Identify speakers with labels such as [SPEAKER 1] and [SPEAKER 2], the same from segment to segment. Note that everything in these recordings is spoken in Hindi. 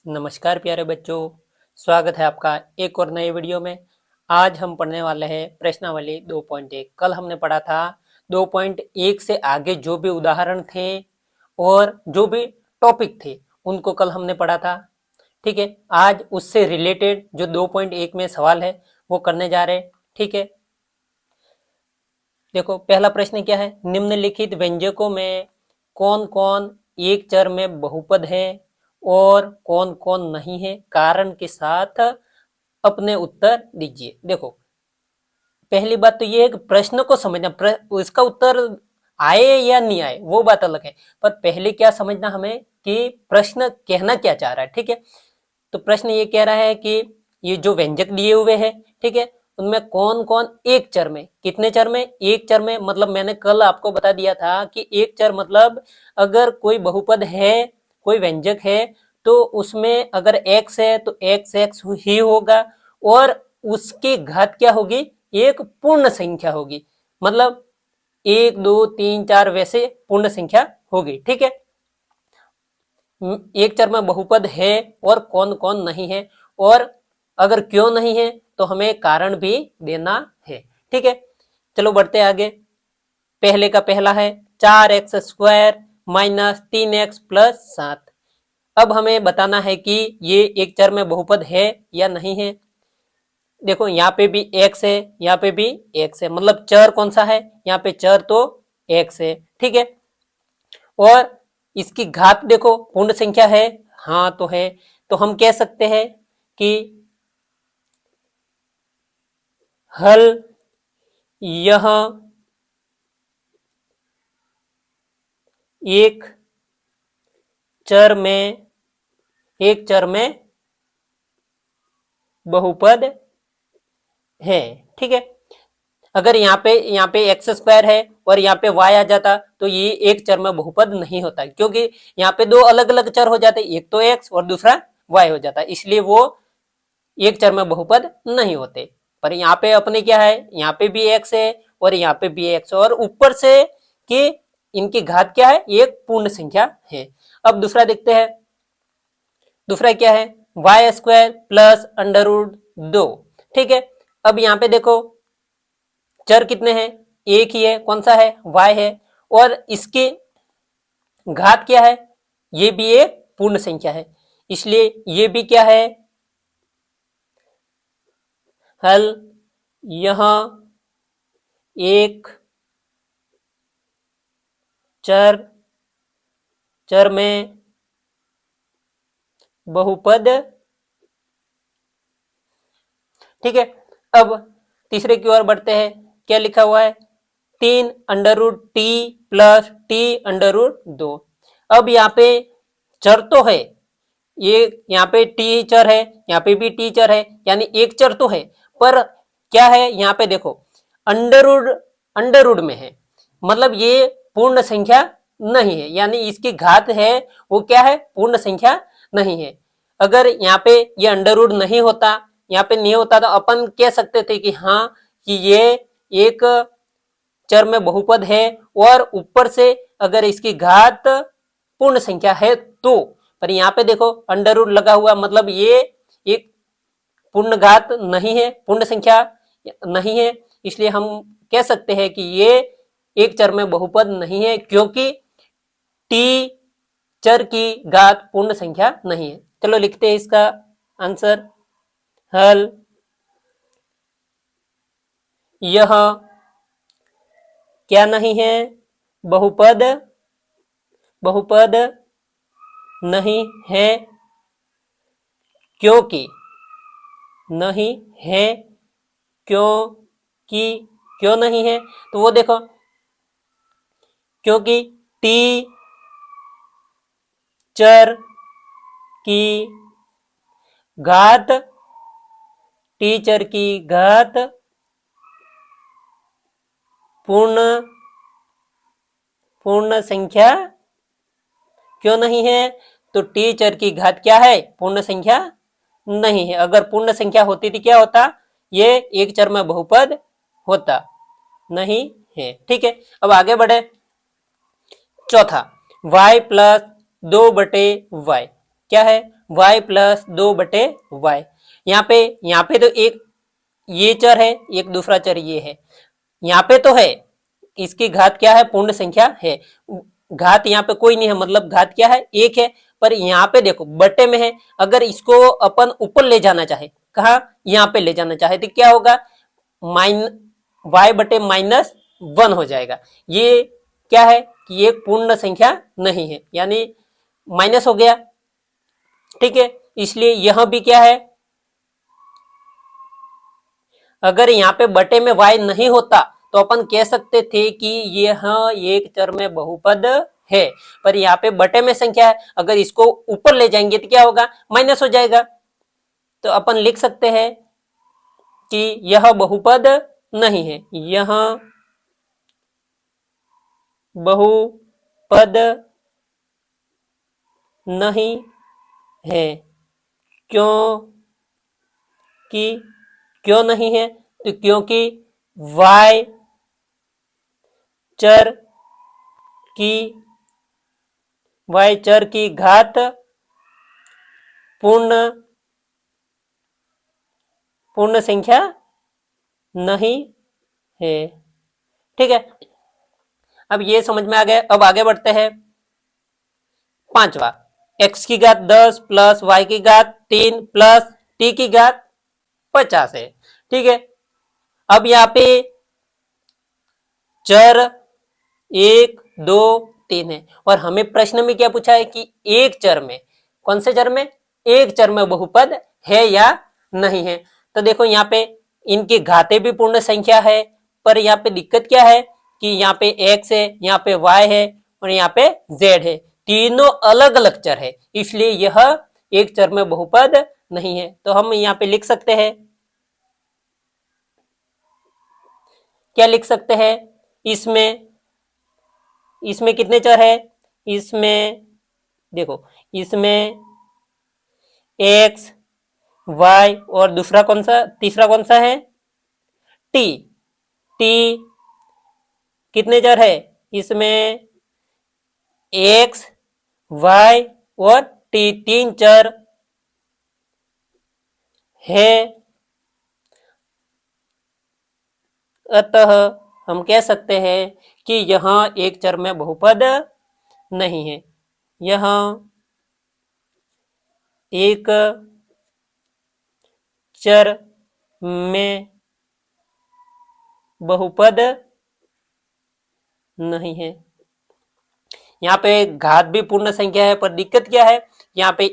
[SPEAKER 1] नमस्कार प्यारे बच्चों, स्वागत है आपका एक और नए वीडियो में। आज हम पढ़ने वाले हैं प्रश्नावली 2.1। कल हमने पढ़ा था 2.1 से आगे जो भी उदाहरण थे और जो भी टॉपिक थे उनको कल हमने पढ़ा था। ठीक है, आज उससे रिलेटेड जो 2.1 में सवाल है वो करने जा रहे हैं। ठीक है, देखो पहला प्रश्न क्या है, निम्नलिखित व्यंजकों में कौन कौन एक चर में बहुपद है और कौन कौन नहीं है, कारण के साथ अपने उत्तर दीजिए। देखो पहली बात तो ये है कि प्रश्न को समझना, इसका उत्तर आए या नहीं आए वो बात अलग है, पर पहले क्या समझना हमें कि प्रश्न कहना क्या चाह रहा है। ठीक है, तो प्रश्न ये कह रहा है कि ये जो व्यंजक दिए हुए हैं, ठीक है, उनमें कौन कौन एक चर में, कितने चर में, एक चर में, मतलब मैंने कल आपको बता दिया था कि एक चर मतलब अगर कोई बहुपद है, कोई व्यंजक है, तो उसमें अगर एक्स है तो एक्स एक्स ही होगा और उसकी घात क्या होगी, एक पूर्ण संख्या होगी। मतलब एक दो तीन चार वैसे पूर्ण संख्या होगी। ठीक है, एक चर में बहुपद है और कौन कौन नहीं है, और अगर क्यों नहीं है तो हमें कारण भी देना है। ठीक है, चलो बढ़ते आगे। पहले का पहला है 4x² माइनस 3x+7। अब हमें बताना है कि ये एक चर में बहुपद है या नहीं है। देखो यहाँ पे भी x है, यहाँ पे भी x है, मतलब चर कौन सा है, यहाँ पे चर तो x है। ठीक है, और इसकी घात देखो पूर्ण संख्या है, हाँ तो है, तो हम कह सकते हैं कि हल यह एक चर में, एक चर में बहुपद है। ठीक है, अगर यहाँ पे x² है और यहाँ पे y आ जाता तो ये एक चर में बहुपद नहीं होता, क्योंकि यहाँ पे दो अलग अलग चर हो जाते, एक तो x और दूसरा y हो जाता, इसलिए वो एक चर में बहुपद नहीं होते। पर यहाँ पे अपने क्या है, यहाँ पे भी x है और यहाँ पे भी x, और ऊपर से कि इनकी घात क्या है, एक पूर्ण संख्या है। अब दूसरा देखते हैं, दूसरा क्या है, y² + √2। ठीक है, अब यहाँ पे देखो चर कितने हैं, एक ही है, कौन सा है, y है, और इसकी घात क्या है, ये भी एक पूर्ण संख्या है, इसलिए ये भी क्या है, हल यहां एक चर, चर में बहुपद। ठीक है, अब तीसरे की ओर बढ़ते हैं, क्या लिखा हुआ है, 3√t + t√2। अब यहाँ पे चर तो है, ये यहाँ पे टी चर है, यहाँ पे भी टी चर है, यानी एक चर तो है, पर क्या है, यहाँ पे देखो अंडरवुड, अंडरवुड में है, मतलब ये पूर्ण संख्या नहीं है, यानी इसकी घात है वो क्या है, पूर्ण संख्या नहीं है। अगर यहाँ पे ये अंडरवुड नहीं होता, यहाँ पे नहीं होता, तो अपन कह सकते थे कि हाँ कि ये एक चर में बहुपद है, और ऊपर से अगर इसकी घात पूर्ण संख्या है तो। पर यहाँ पे देखो अंडरवुड लगा हुआ, मतलब ये एक पूर्ण घात नहीं है, पूर्ण संख्या नहीं है, इसलिए हम कह सकते हैं कि ये एक चर में बहुपद नहीं है, क्योंकि टी चर की घात पूर्ण संख्या नहीं है। चलो लिखते हैं इसका आंसर, हल यह क्या नहीं है, बहुपद, बहुपद नहीं है, क्योंकि, नहीं है क्योंकि, क्यों नहीं है, तो वो देखो क्योंकि टी चर की घात, टी चर की घात पूर्ण, पूर्ण संख्या क्यों नहीं है, तो टी चर की घात क्या है, पूर्ण संख्या नहीं है। अगर पूर्ण संख्या होती थी क्या होता, ये एक चर में बहुपद होता, नहीं है। ठीक है, अब आगे बढ़े, चौथा y + 2/y क्या है, y प्लस 2/y। यहाँ पे तो एक ये चर है, एक दूसरा चर ये है। यहाँ पे तो है, इसकी घात क्या है, पूर्ण संख्या है। घात यहाँ पे कोई नहीं है, मतलब घात क्या है, एक है। पर यहाँ पे देखो बटे में है, अगर इसको अपन ऊपर ले जाना चाहे, कहा यहाँ पे ले जाना चाहे, तो क्या होगा, y/-1 हो जाएगा। ये क्या है कि ये पूर्ण संख्या नहीं है, यानी माइनस हो गया। ठीक है, इसलिए यह भी क्या है, अगर यहाँ पे बटे में y नहीं होता तो अपन कह सकते थे कि यह एक चर में बहुपद है। पर यहाँ पे बटे में संख्या है, अगर इसको ऊपर ले जाएंगे तो क्या होगा, माइनस हो जाएगा। तो अपन लिख सकते हैं कि यह बहुपद नहीं है, यह बहुपद नहीं है। क्यों नहीं है, तो क्योंकि y चर की घात पूर्ण संख्या नहीं है। ठीक है, अब ये समझ में आ गया। अब आगे बढ़ते हैं। पांचवा, x की घात 10 प्लस y की घात 3 प्लस t की घात 50 है। ठीक है, अब यहाँ पे चर 1 2 3 है, और हमें प्रश्न में क्या पूछा है कि एक चर में, कौन से चर में, एक चर में बहुपद है या नहीं है। तो देखो यहाँ पे इनकी घातें भी पूर्ण संख्या है, पर यहाँ पे दिक्कत क्या है कि यहाँ पे x है, यहाँ पे y है और यहाँ पे z है, तीनों अलग अलग चर है, इसलिए यह एक चर में बहुपद नहीं है। तो हम यहाँ पे लिख सकते हैं, क्या लिख सकते हैं, इसमें कितने चर है, इसमें देखो, इसमें x y और दूसरा कौन सा, तीसरा कौन सा है, t। कितने चर है, इसमें x y और t, तीन चर है। अतः हम कह सकते हैं कि यहां एक चर में बहुपद नहीं है, यह एक चर में बहुपद नहीं है। यहाँ पे घात भी पूर्ण संख्या है, पर दिक्कत क्या है, यहाँ पे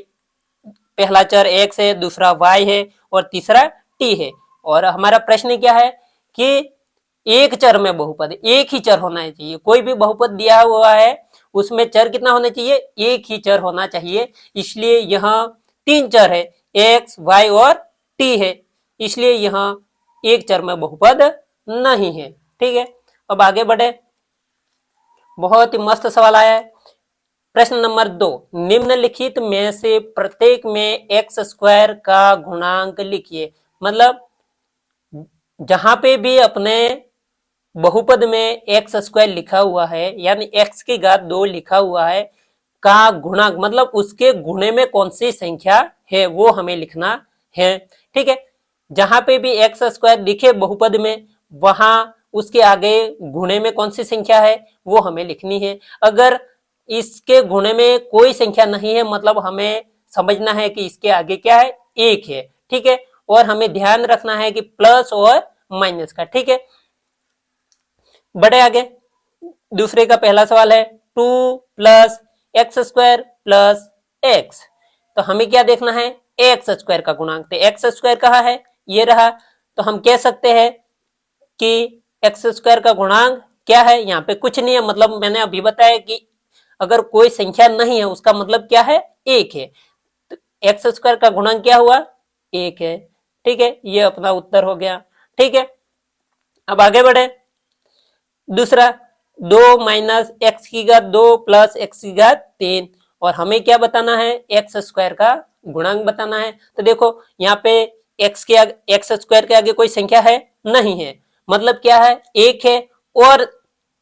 [SPEAKER 1] पहला चर x है, दूसरा y है और तीसरा t है। और हमारा प्रश्न क्या है कि एक चर में बहुपद, एक ही चर होना चाहिए, कोई भी बहुपद दिया हुआ है उसमें चर कितना होना चाहिए, एक ही चर होना चाहिए। इसलिए यहाँ तीन चर है, x y और t है, इसलिए यहाँ एक चर में बहुपद नहीं है। ठीक है, अब आगे बढ़े। बहुत ही मस्त सवाल आया है। प्रश्न नंबर 2, निम्नलिखित में से प्रत्येक में एक्स स्क्वायर का गुणांक लिखिए। मतलब जहां पे भी अपने बहुपद में एक्स स्क्वायर लिखा हुआ है, यानी एक्स की घात 2 लिखा हुआ है, का गुणांक मतलब उसके गुणे में कौन सी संख्या है वो हमें लिखना है। ठीक है, जहां पे भी एक्स स्क्वायर दिखे बहुपद में, वहां उसके आगे गुणे में कौन सी संख्या है वो हमें लिखनी है। अगर इसके गुणे में कोई संख्या नहीं है, मतलब हमें समझना है कि इसके आगे क्या है, एक है। ठीक है, और हमें ध्यान रखना है कि प्लस और माइनस का। ठीक है, बढ़े आगे। दूसरे का पहला सवाल है 2 plus x square plus x. तो हमें क्या देखना है, एक्स स्क्वायर का गुणांक। तो एक्स स्क्वायर कहाँ है, ये रहा। तो हम कह सकते हैं कि एक्स स्क्वायर का गुणांक क्या है, यहाँ पे कुछ नहीं है, मतलब मैंने अभी बताया कि अगर कोई संख्या नहीं है उसका मतलब क्या है, एक है। तो एक्स स्क्वायर का गुणांक क्या हुआ, एक है। ठीक है, ये अपना उत्तर हो गया। ठीक है, अब आगे बढ़े। दूसरा, 2 माइनस एक्स की घात 2 प्लस एक्स की घात 3, और हमें क्या बताना है, एक्स स्क्वायर का गुणांक बताना है। तो देखो यहाँ पे एक्स के आगे, एक्स स्क्वायर के आगे कोई संख्या है नहीं है, मतलब क्या है, एक है। और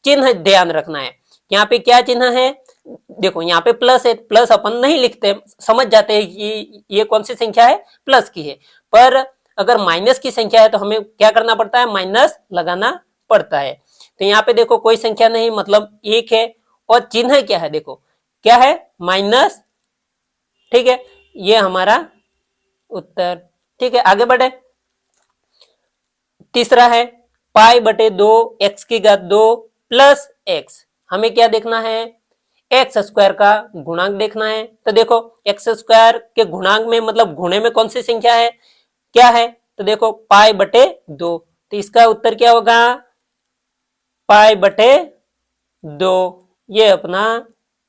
[SPEAKER 1] चिन्ह ध्यान रखना है, यहाँ पे क्या चिन्ह है, देखो यहाँ पे प्लस है, प्लस अपन नहीं लिखते, समझ जाते हैं कि ये कौन सी संख्या है, प्लस की है। पर अगर माइनस की संख्या है तो हमें क्या करना पड़ता है, माइनस लगाना पड़ता है। तो यहाँ पे देखो कोई संख्या नहीं, मतलब एक है, और चिन्ह क्या है, देखो क्या है, माइनस। ठीक है, ये हमारा उत्तर। ठीक है, आगे बढ़े। तीसरा है पाई बटे 2 x² प्लस एक्स। हमें क्या देखना है, एक्स स्क्वायर का गुणांक देखना है। तो देखो एक्स स्क्वायर के गुणांक में मतलब गुणे में कौन सी संख्या है, क्या है, तो देखो पाई बटे 2, तो इसका उत्तर क्या होगा, पाई बटे 2, ये अपना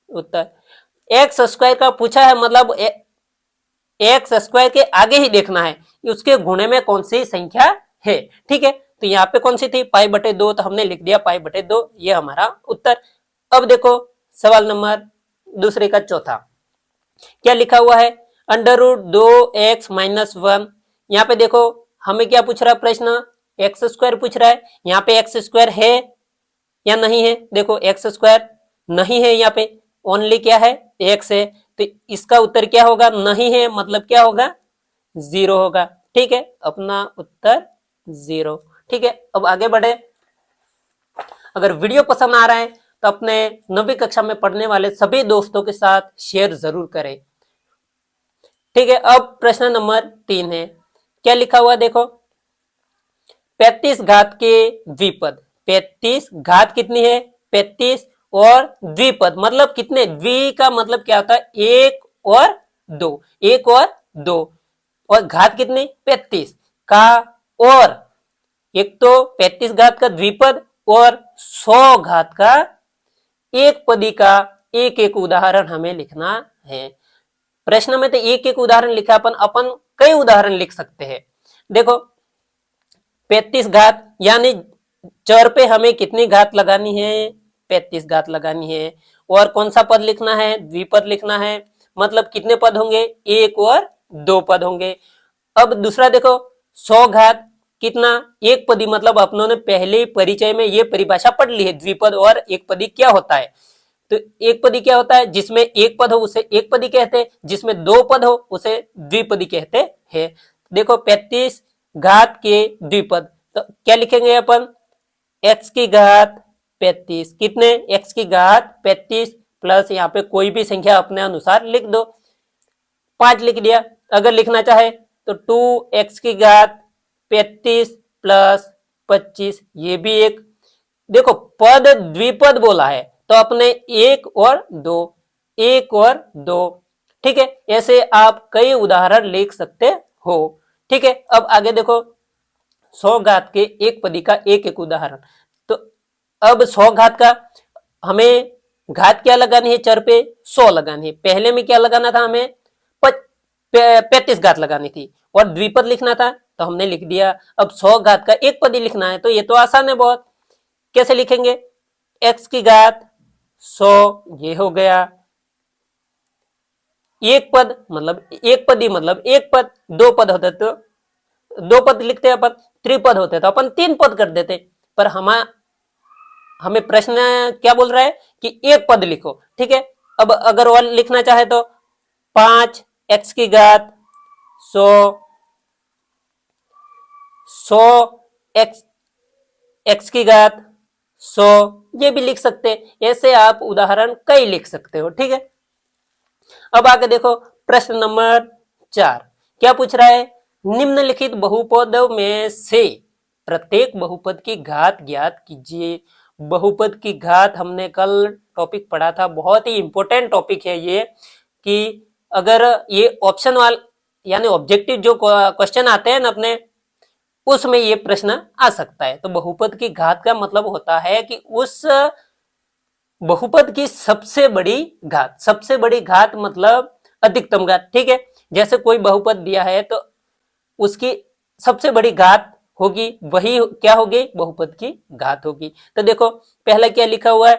[SPEAKER 1] उत्तर। एक्स स्क्वायर का पूछा है, मतलब एक्स स्क्वायर के आगे ही देखना है उसके गुणे में कौन सी संख्या है। ठीक है, तो यहाँ पे कौन सी थी, पाई बटे 2, तो हमने लिख दिया पाई बटे 2, ये हमारा उत्तर। अब देखो सवाल नंबर दूसरे का चौथा, क्या लिखा हुआ है, √2x-1। यहाँ पे देखो हमें क्या पूछ रहा है प्रश्न, एक्स स्क्वायर पूछ रहा है। यहाँ पे एक्स स्क्वायर है या नहीं है, देखो एक्स स्क्वायर नहीं है, यहाँ पे ओनली क्या है, एक्स है। तो इसका उत्तर क्या होगा, नहीं है मतलब क्या होगा, 0 होगा। ठीक है, अपना उत्तर 0। ठीक है, अब आगे बढ़े। अगर वीडियो पसंद आ रहा है तो अपने 9वीं कक्षा में पढ़ने वाले सभी दोस्तों के साथ शेयर जरूर करें। ठीक है, अब प्रश्न नंबर 3 है, क्या लिखा हुआ देखो, 35 घात के द्विपद, 35 घात कितनी है, 35, और द्विपद मतलब कितने, द्वि का मतलब क्या होता है, एक और दो, एक और दो, और घात कितनी 35 का, और एक तो 35 घात का द्विपद और 100 घात का एक पदी का एक एक उदाहरण हमें लिखना है। प्रश्न में तो एक एक उदाहरण लिखा, अपन अपन कई उदाहरण लिख सकते हैं। देखो 35 घात यानी चर पे हमें कितनी घात लगानी है, 35 घात लगानी है। और कौन सा पद लिखना है, द्विपद लिखना है, मतलब कितने पद होंगे, एक और दो पद होंगे। अब दूसरा देखो 100 घात कितना, एक पदी, मतलब अपनों ने पहले परिचय में ये परिभाषा पढ़ ली है, द्विपद और एक पदी क्या होता है। तो एक पदी क्या होता है, जिसमें एक पद हो उसे एक पदी कहते हैं, जिसमें दो पद हो उसे द्विपदी कहते हैं। देखो 35 घात के द्विपद, तो क्या लिखेंगे अपन, x की घात 35, कितने, x की घात 35 प्लस यहाँ पे कोई भी संख्या अपने अनुसार लिख दो, 5 लिख दिया। अगर लिखना चाहे तो 2x की घात 35 प्लस 25, ये भी एक, देखो पद द्विपद बोला है तो अपने एक और दो, एक और दो। ठीक है, ऐसे आप कई उदाहरण लिख सकते हो। ठीक है, अब आगे देखो 100 घात के एक पदी का एक एक उदाहरण। तो अब 100 घात का हमें घात क्या लगानी है, चर पे 100 लगानी है। पहले में क्या लगाना था, हमें 35 घात लगानी थी, और द्विपद लिखना था तो हमने लिख दिया। अब 100 घात का एक पदी लिखना है तो ये तो आसान है बहुत। कैसे लिखेंगे, x की घात 100, ये हो गया एक पद, मतलब एक पदी मतलब एक पद, दो पद होते तो दो पद लिखते अपन, त्रिपद होते तो अपन 3 पद कर देते। पर हमें प्रश्न क्या बोल रहा है कि एक पद लिखो। ठीक है, अब अगर और लिखना चाहे तो 5x की घात 100, 100 x की घात 100, ये भी लिख सकते हैं। ऐसे आप उदाहरण कई लिख सकते हो। ठीक है, अब आगे देखो प्रश्न नंबर 4, क्या पूछ रहा है, निम्नलिखित बहुपदों में से प्रत्येक बहुपद की घात ज्ञात कीजिए। बहुपद की घात हमने कल टॉपिक पढ़ा था, बहुत ही इंपॉर्टेंट टॉपिक है ये, कि अगर ये ऑप्शन वाल यानी ऑब्जेक्टिव जो क्वेश्चन आते हैं ना अपने, उसमें ये प्रश्न आ सकता है। तो बहुपद की घात का मतलब होता है कि उस बहुपद की सबसे बड़ी घात, सबसे बड़ी घात मतलब अधिकतम घात। ठीक है, जैसे कोई बहुपद दिया है तो उसकी सबसे बड़ी घात होगी, वही क्या होगी, बहुपद की घात होगी। तो देखो पहला क्या लिखा हुआ है,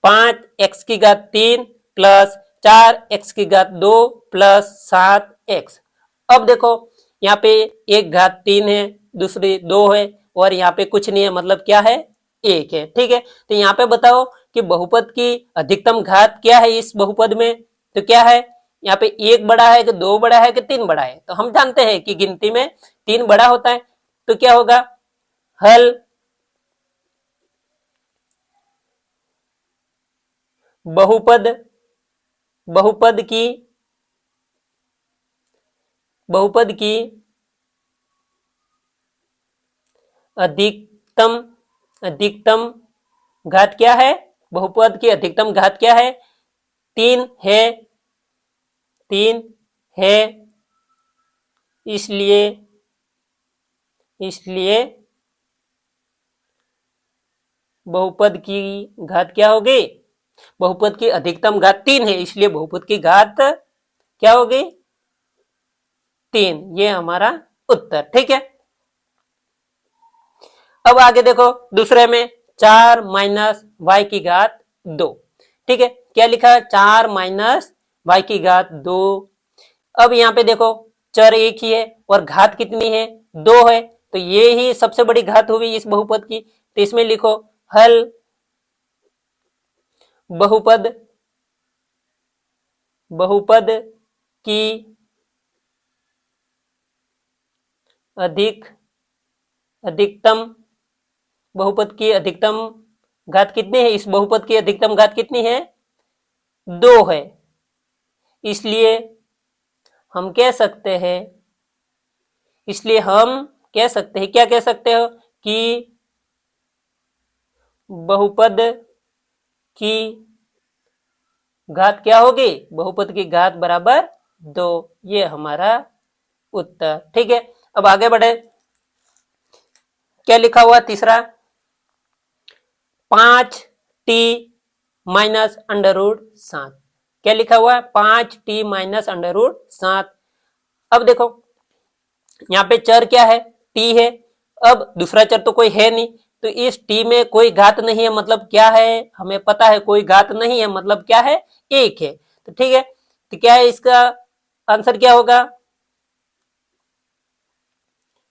[SPEAKER 1] 5x की घात 3 प्लस 4x की घात 2 प्लस 7x। अब देखो यहाँ पे एक घात 3 है, दूसरी 2 है, और यहाँ पे कुछ नहीं है, मतलब क्या है, एक है। ठीक है, तो यहाँ पे बताओ कि बहुपद की अधिकतम घात क्या है इस बहुपद में, तो क्या है यहाँ पे 1 बड़ा है कि 2 बड़ा है कि 3 बड़ा है, तो हम जानते हैं कि गिनती में 3 बड़ा होता है। तो क्या होगा, हल बहुपद बहुपद की बहुपद की अधिकतम अधिकतम घात क्या है, बहुपद की अधिकतम घात क्या है, 3 है, 3 है। इसलिए इसलिए बहुपद की घात क्या होगी, बहुपद की अधिकतम घात 3 है, इसलिए बहुपद की घात क्या होगी, 3। ये हमारा उत्तर, ठीक है। अब आगे देखो दूसरे में 4 माइनस वाई की घात 2, ठीक है। क्या लिखा है, 4 माइनस वाई की घात 2। अब यहाँ पे देखो चर एक ही है और घात कितनी है, 2 है, तो ये ही सबसे बड़ी घात हुई इस बहुपद की। तो इसमें लिखो हल बहुपद बहुपद की अधिकतम बहुपद की अधिकतम घात कितनी है, इस बहुपद की अधिकतम घात कितनी है, 2 है। इसलिए हम कह सकते हैं क्या कह सकते हो कि बहुपद की घात क्या होगी, बहुपद की घात बराबर 2। ये हमारा उत्तर, ठीक है। अब आगे बढ़े, क्या लिखा हुआ तीसरा, 5t माइनस अंडर रूट 7। क्या लिखा हुआ है, 5t माइनस अंडर रूट 7। अब देखो यहाँ पे चर क्या है, t है। अब दूसरा चर तो कोई है नहीं, तो इस t में कोई घात नहीं है, मतलब क्या है, हमें पता है कोई घात नहीं है, मतलब क्या है, 1 है। तो ठीक है, तो क्या है इसका आंसर, क्या होगा,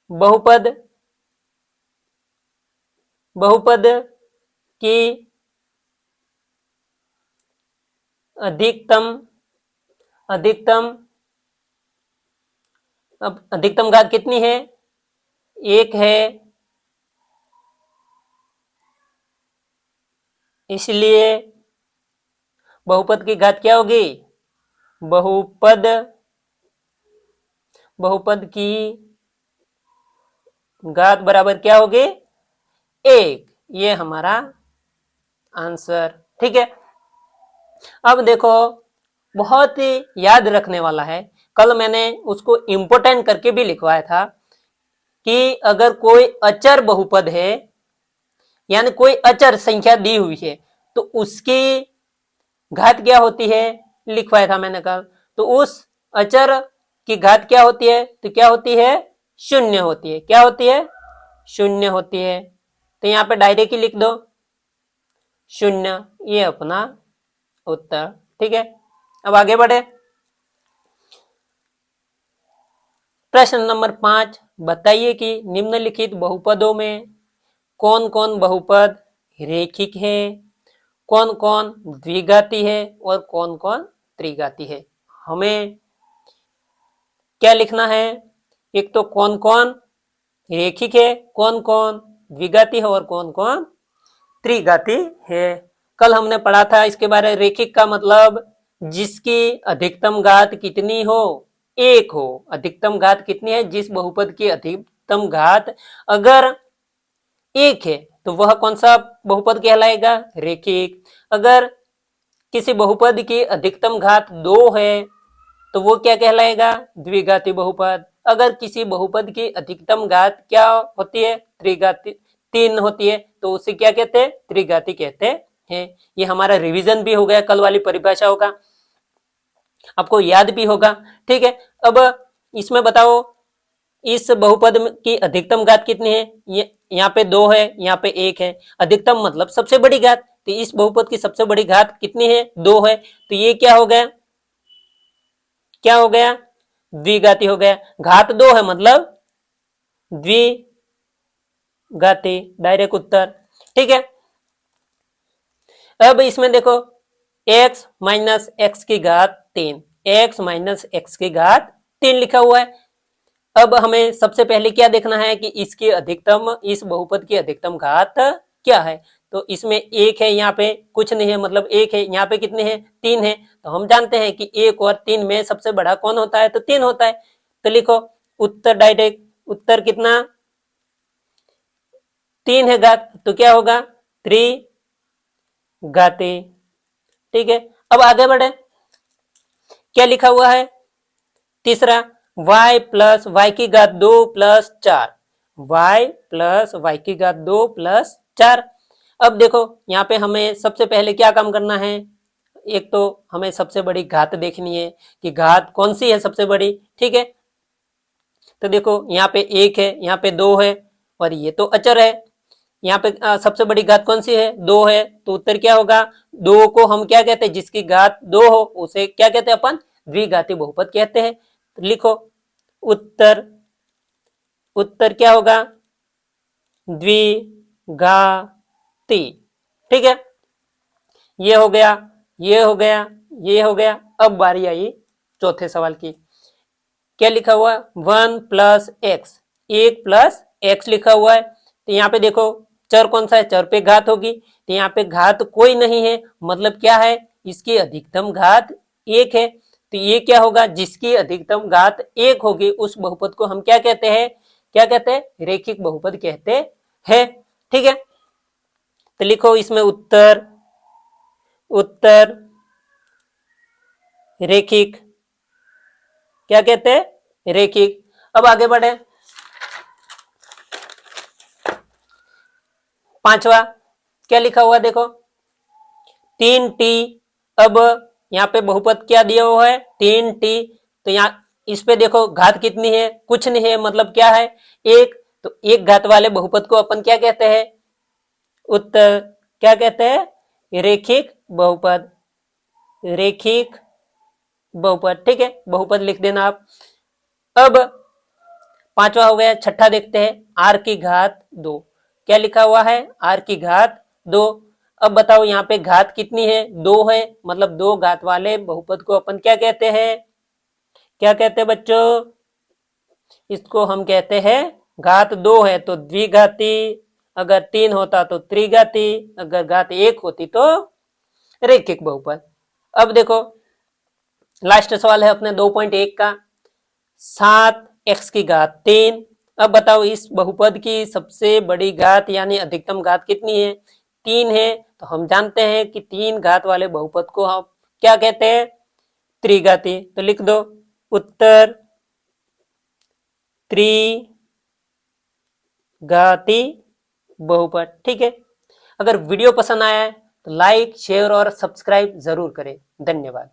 [SPEAKER 1] बहुपद बहुपद की अधिकतम अधिकतम अब अधिकतम घात कितनी है, 1 है। इसलिए बहुपद की घात क्या होगी, बहुपद बहुपद की घात बराबर क्या होगी, 1। ये हमारा आंसर, ठीक है। अब देखो बहुत ही याद रखने वाला है, कल मैंने उसको इंपोर्टेंट करके भी लिखवाया था कि अगर कोई अचर बहुपद है, यानी कोई अचर संख्या दी हुई है, तो उसकी घात क्या होती है, लिखवाया था मैंने कल। तो उस अचर की घात क्या होती है, तो क्या होती है, 0 होती है। क्या होती है, 0 होती है। तो यहाँ पे डायरेक्ट ही लिख दो 0, ये अपना उत्तर, ठीक है। अब आगे बढ़े, प्रश्न नंबर 5, बताइए कि निम्नलिखित बहुपदों में कौन कौन बहुपद रेखिक है, कौन कौन द्विघाती है और कौन कौन त्रिघाती है। हमें क्या लिखना है, एक तो कौन कौन रेखिक है, कौन कौन द्विघाती है और कौन कौन त्रिघाती है। कल हमने पढ़ा था इसके बारे में, रेखिक का मतलब जिसकी अधिकतम घात कितनी हो, 1 हो। अधिकतम घात कितनी है, जिस बहुपद की अधिकतम घात अगर 1 है तो वह कौन सा बहुपद कहलाएगा, रेखिक। अगर किसी बहुपद की अधिकतम घात 2 है तो वो क्या कहलाएगा, द्विघाती बहुपद। अगर किसी बहुपद की अधिकतम घात क्या होती है, त्रिघाती 3 होती है, तो उसे क्या कहते हैं, त्रिघाती कहते हैं। ये हमारा रिवीजन भी हो गया, कल वाली परिभाषाओं का आपको याद भी होगा, ठीक है। अब इसमें बताओ इस बहुपद की अधिकतम घात कितनी है, ये यहाँ पे 2 है, यहाँ पे 1 है। अधिकतम मतलब सबसे बड़ी घात, तो इस बहुपद की सबसे बड़ी घात कितनी है, 2 है। तो ये क्या हो गया, क्या हो गया, द्विघाती हो गया। घात 2 है मतलब द्विघाती, डायरेक्ट उत्तर, ठीक है। अब इसमें देखो x माइनस एक्स की घात 3, x माइनस एक्स की घात 3 लिखा हुआ है। अब हमें सबसे पहले क्या देखना है कि इसकी अधिकतम, इस बहुपद की अधिकतम घात क्या है। तो इसमें एक है, यहाँ पे कुछ नहीं है, मतलब एक है, यहाँ पे कितने हैं, 3 है। तो हम जानते हैं कि 1 और 3 में सबसे बड़ा कौन होता है, तो 3 होता है। तो लिखो उत्तर डायरेक्ट, उत्तर कितना, 3 है घात, तो क्या होगा 3 घाती। ठीक है, अब आगे बढ़े, क्या लिखा हुआ है तीसरा, y प्लस वाई की घात 2 प्लस 4, y प्लस वाई की घात 2 प्लस 4। अब देखो यहाँ पे हमें सबसे पहले क्या काम करना है, एक तो हमें सबसे बड़ी घात देखनी है कि घात कौन सी है सबसे बड़ी। ठीक है, तो देखो यहाँ पे 1 है, यहाँ पे 2 है, और ये तो अचर है। यहाँ पे सबसे बड़ी घात कौन सी है, 2 है, तो उत्तर क्या होगा, 2 को हम क्या कहते हैं, जिसकी घात 2 हो उसे क्या कहते हैं अपन, द्विघाती बहुपद कहते हैं। तो लिखो उत्तर, उत्तर क्या होगा, द्विघाती। ठीक है, ये हो गया, ये हो गया, ये हो गया। अब बारी आई चौथे सवाल की, क्या लिखा हुआ है, 1 प्लस एक्स, 1 प्लस एक्स लिखा हुआ है। तो यहाँ पे देखो चर कौन सा है, चर पे घात होगी, तो यहाँ पे घात कोई नहीं है, मतलब क्या है, इसकी अधिकतम घात 1 है। तो ये क्या होगा, जिसकी अधिकतम घात 1 होगी उस बहुपद को हम क्या कहते हैं, क्या कहते हैं, रेखिक बहुपद कहते हैं। ठीक है, तो लिखो इसमें उत्तर, उत्तर रेखिक, क्या कहते हैं, रेखिक। अब आगे बढ़े, पांचवा क्या लिखा हुआ देखो, 3t। अब यहाँ पे बहुपद क्या दिया हुआ है, 3t। तो यहाँ इस पे देखो घात कितनी है, कुछ नहीं है, मतलब क्या है, 1। तो एक घात वाले बहुपद को अपन क्या कहते हैं, उत्तर क्या कहते हैं, रेखिक बहुपद, रेखिक बहुपद। ठीक है, बहुपद लिख देना आप। अब पांचवा हो गया, छठा देखते हैं, आर की घात 2। क्या लिखा हुआ है, आर की घात 2। अब बताओ यहाँ पे घात कितनी है, 2 है, मतलब 2 घात वाले बहुपद को अपन क्या कहते हैं, क्या कहते हैं बच्चों, इसको हम कहते हैं, घात 2 है तो द्विघाती, अगर 3 होता तो त्रिघाती, अगर घात 1 होती तो रेखिक बहुपद। अब देखो लास्ट सवाल है अपने 2.1 का, 7x की घात 3। अब बताओ इस बहुपद की सबसे बड़ी घात यानी अधिकतम घात कितनी है, 3 है। तो हम जानते हैं कि 3 घात वाले बहुपद को हम क्या कहते हैं, त्रिघाती। तो लिख दो उत्तर त्रिघाती बहुपद। ठीक है, अगर वीडियो पसंद आया है तो लाइक, शेयर और सब्सक्राइब जरूर करें। धन्यवाद।